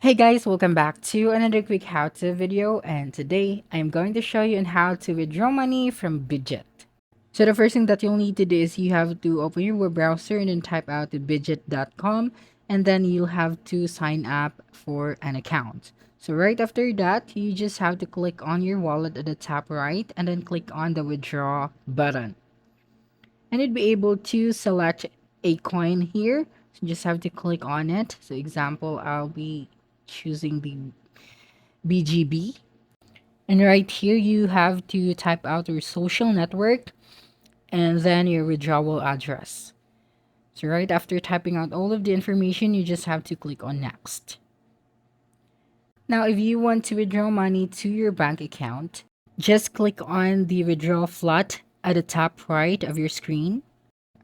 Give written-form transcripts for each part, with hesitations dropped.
Hey guys, welcome back to another quick how-to video, and today I'm going to show you on how to withdraw money from Bitget. So the first thing that you'll need to do is you have to open your web browser and then type out bitget.com, and then you'll have to sign up for an account. So right after that, you just have to click on your wallet at the top right and then click on the withdraw button. And you'd be able to select a coin here. So you just have to click on it. So example, I'll be choosing the BGB. And right here, you have to type out your social network and then your withdrawal address. So right after typing out all of the information, you just have to click on next. Now, if you want to withdraw money to your bank account, just click on the withdraw flat at the top right of your screen.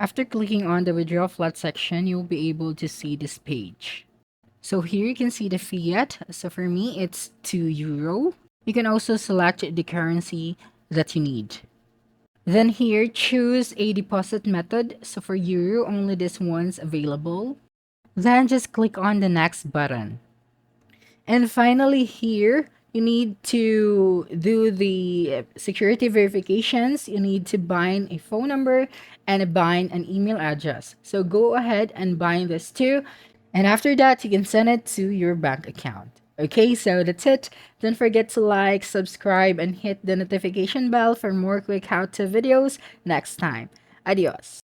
After clicking on the withdraw flat section, you'll be able to see this page. So here you can see the fiat. So for me, it's €2. You can also select the currency that you need. Then here, choose a deposit method. So for euro, only this one's available. Then just click on the next button. And finally here, you need to do the security verifications. You need to bind a phone number and bind an email address. So go ahead and bind this too. And after that, you can send it to your bank account. Okay, so that's it. Don't forget to like, subscribe, and hit the notification bell for more quick how-to videos next time. Adios.